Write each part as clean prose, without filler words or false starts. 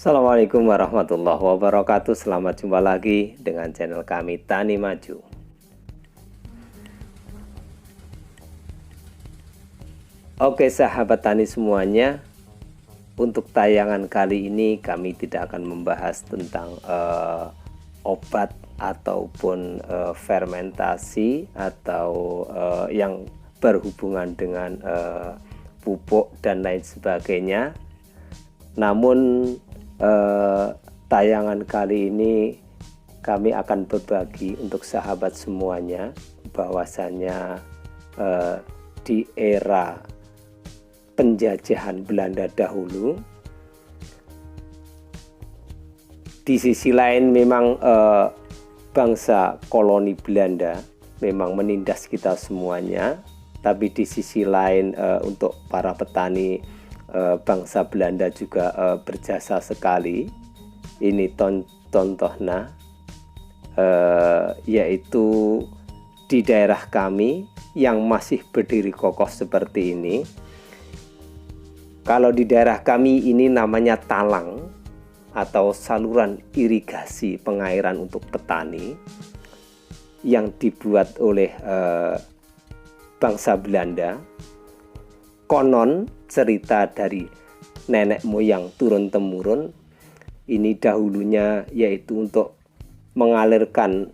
Assalamualaikum warahmatullahi wabarakatuh. Selamat jumpa lagi dengan channel kami Tani Maju. Oke sahabat tani semuanya, untuk tayangan kali ini kami tidak akan membahas tentang obat ataupun fermentasi atau yang berhubungan dengan pupuk dan lain sebagainya. Namun tayangan kali ini kami akan berbagi untuk sahabat semuanya bahwasanya di era penjajahan Belanda dahulu, di sisi lain memang bangsa koloni Belanda memang menindas kita semuanya, tapi di sisi lain untuk para petani bangsa Belanda juga berjasa sekali. Ini contohnya yaitu di daerah kami yang masih berdiri kokoh seperti ini. Kalau di daerah kami ini namanya talang atau saluran irigasi pengairan untuk petani yang dibuat oleh bangsa Belanda. Konon cerita dari nenek moyang turun-temurun, ini dahulunya yaitu untuk mengalirkan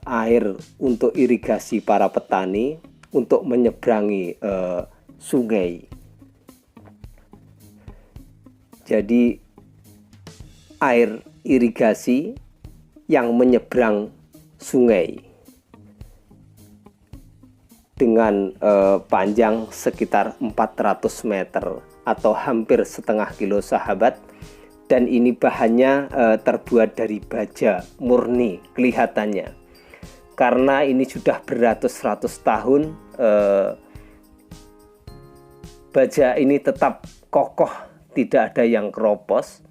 air untuk irigasi para petani untuk menyeberangi sungai. Jadi air irigasi yang menyeberang sungai dengan panjang sekitar 400 meter atau hampir setengah kilo sahabat, dan ini bahannya terbuat dari baja murni kelihatannya, karena ini sudah beratus-ratus tahun baja ini tetap kokoh, tidak ada yang keropos,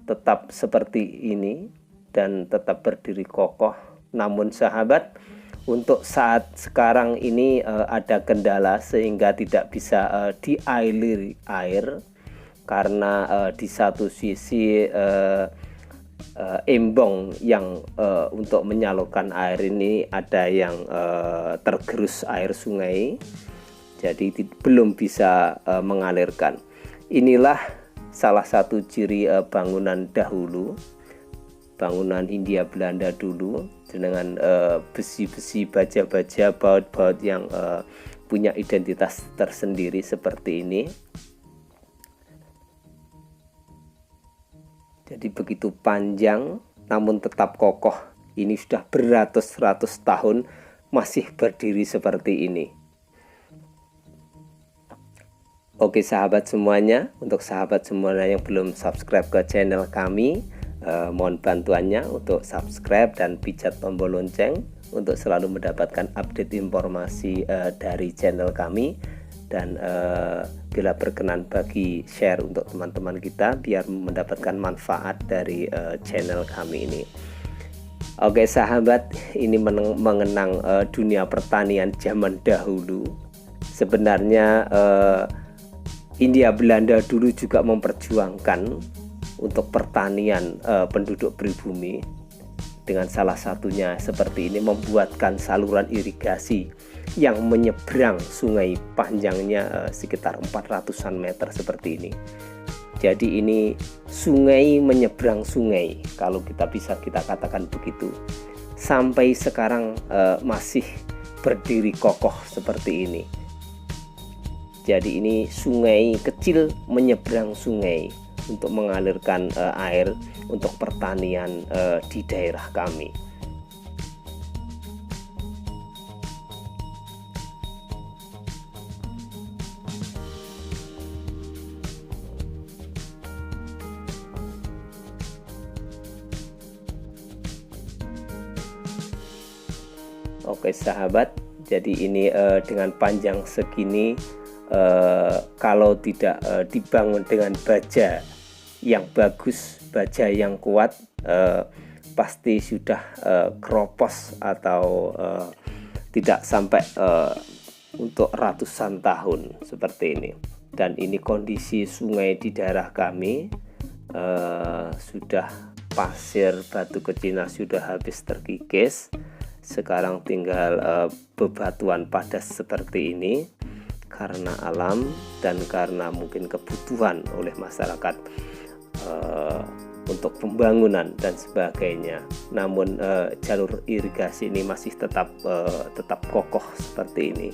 tetap seperti ini dan tetap berdiri kokoh. Namun sahabat, untuk saat sekarang ini ada kendala sehingga tidak bisa dialiri air, karena di satu sisi embong yang untuk menyalurkan air ini ada yang tergerus air sungai, jadi belum bisa mengalirkan. Inilah salah satu ciri bangunan dahulu, bangunan Hindia Belanda dulu, dengan besi-besi, baja-baja, baut-baut yang punya identitas tersendiri seperti ini. Jadi begitu panjang namun tetap kokoh. Ini sudah beratus-ratus tahun masih berdiri seperti ini. Oke sahabat semuanya, untuk sahabat semuanya yang belum subscribe ke channel kami, mohon bantuannya untuk subscribe dan pijat tombol lonceng untuk selalu mendapatkan update informasi dari channel kami. Dan bila berkenan bagi share untuk teman-teman kita biar mendapatkan manfaat dari channel kami ini. Oke sahabat, ini mengenang dunia pertanian zaman dahulu. Sebenarnya Hindia Belanda dulu juga memperjuangkan untuk pertanian penduduk pribumi, dengan salah satunya seperti ini, membuatkan saluran irigasi yang menyeberang sungai panjangnya sekitar 400-an meter seperti ini. Jadi ini sungai menyeberang sungai, kalau kita bisa kita katakan begitu. Sampai sekarang masih berdiri kokoh seperti ini. Jadi ini sungai kecil menyeberang sungai untuk mengalirkan air untuk pertanian di daerah kami. Oke sahabat, jadi ini dengan panjang segini, kalau tidak dibangun dengan baja yang bagus, baja yang kuat, pasti sudah keropos atau tidak sampai untuk ratusan tahun seperti ini. Dan ini kondisi sungai di daerah kami, sudah pasir batu kecina sudah habis terkikis. Sekarang tinggal bebatuan padas seperti ini karena alam dan karena mungkin kebutuhan oleh masyarakat untuk pembangunan dan sebagainya. Namun jalur irigasi ini masih tetap kokoh seperti ini.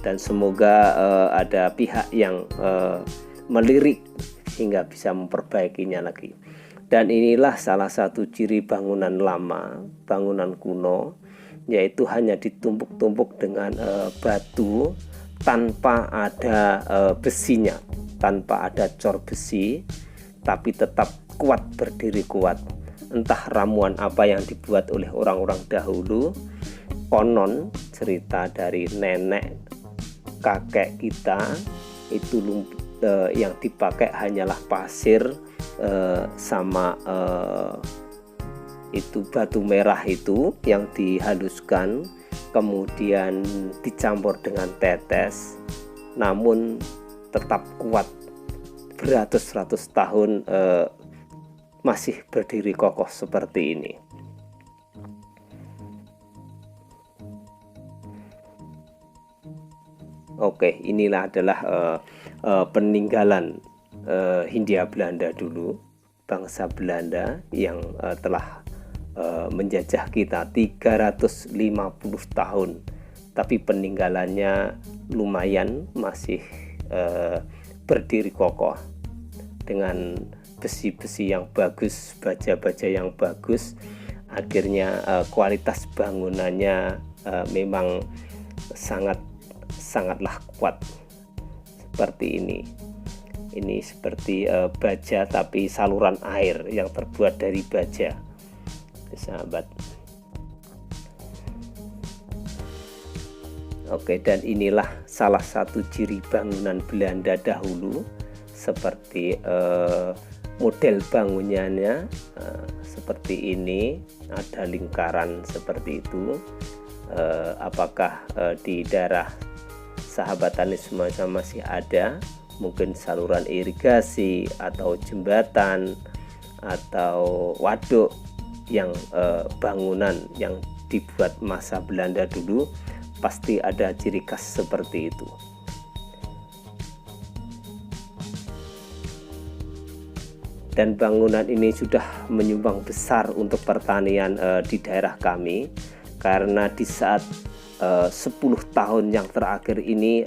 Dan semoga ada pihak yang melirik hingga bisa memperbaikinya lagi. Dan inilah salah satu ciri bangunan lama, bangunan kuno, yaitu hanya ditumpuk-tumpuk dengan batu tanpa ada besinya, tanpa ada cor besi, tapi tetap kuat, berdiri kuat. Entah ramuan apa yang dibuat oleh orang-orang dahulu. Konon cerita dari nenek kakek kita itu yang dipakai hanyalah pasir sama itu batu merah itu yang dihaluskan, kemudian dicampur dengan tetes, namun tetap kuat beratus-ratus tahun, masih berdiri kokoh seperti ini. Oke, inilah adalah peninggalan Hindia Belanda dulu, bangsa Belanda yang telah menjajah kita 350 tahun, tapi peninggalannya lumayan masih berdiri kokoh dengan besi-besi yang bagus, baja-baja yang bagus. Akhirnya kualitas bangunannya memang sangatlah kuat seperti ini. Ini seperti baja tapi saluran air yang terbuat dari baja, sahabat. Oke, dan inilah salah satu ciri bangunan Belanda dahulu, seperti model bangunannya seperti ini, ada lingkaran seperti itu. Apakah di daerah sahabat tani semacam masih ada mungkin saluran irigasi atau jembatan atau waduk yang bangunan yang dibuat masa Belanda dulu, pasti ada ciri khas seperti itu. Dan bangunan ini sudah menyumbang besar untuk pertanian di daerah kami, karena di saat 10 tahun yang terakhir ini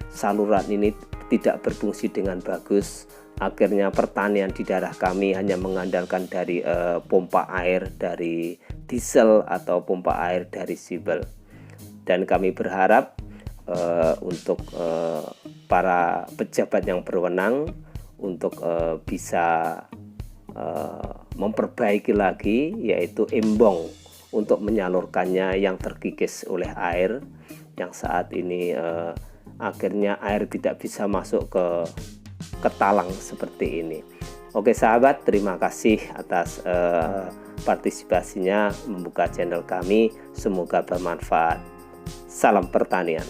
saluran ini tidak berfungsi dengan bagus. Akhirnya pertanian di daerah kami hanya mengandalkan dari pompa air dari diesel atau pompa air dari sibel. Dan kami berharap untuk para pejabat yang berwenang untuk bisa memperbaiki lagi, yaitu embong untuk menyalurkannya yang terkikis oleh air, yang saat ini akhirnya air tidak bisa masuk ke talang seperti ini. Oke sahabat, terima kasih atas partisipasinya membuka channel kami, semoga bermanfaat. Salam pertanian.